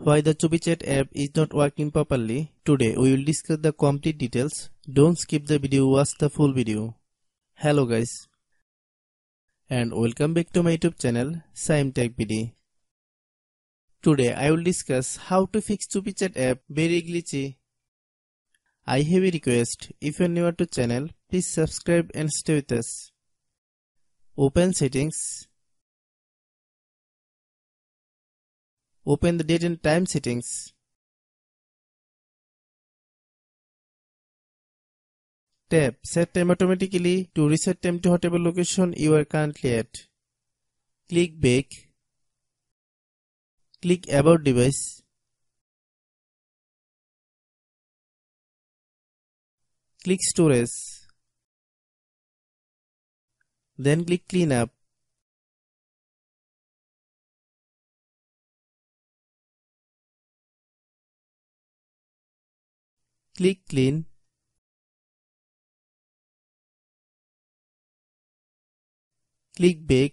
Why the CUPI chat app is not working properly? Today we will discuss the complete details. Don't skip the video, watch the full video. Hello guys, and welcome back to my YouTube channel Shaem Tech BD. Today I will discuss how to fix CUPI chat app very glitchy. I have a request. If you are new to channel, please subscribe and stay with us. Open settings. Open the date and time settings. Tap Set Time automatically to reset time to whatever location you are currently at. Click Back. Click About Device. Click Storage. Then click Cleanup. Click Clean. Click Back.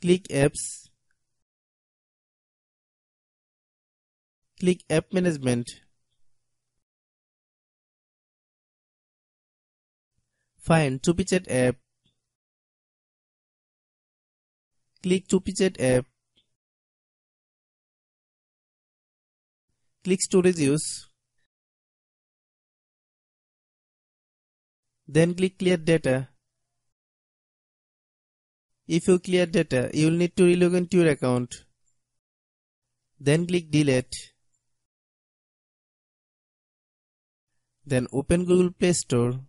Click Apps. Click App Management. Find CUPI chat app. Click CUPI chat app. Click Storage Use. Then click Clear Data. If you clear data, you will need to relog into your account. Then click Delete. Then open Google Play Store.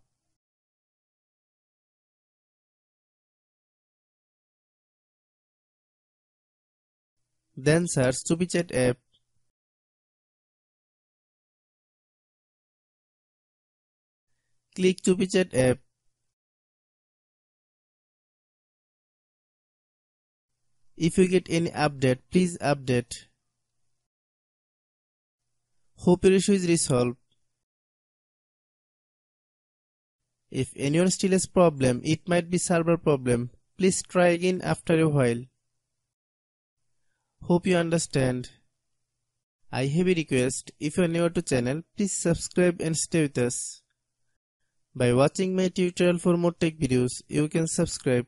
Then search CUPI chat app. Click CUPI chat app. If you get any update, please update. Hope your issue is resolved. If anyone still has problem, it might be server problem. Please try again after a while. Hope you understand. I have a request. If you are new to channel, please subscribe and stay with us. By watching my tutorial for more tech videos, you can subscribe.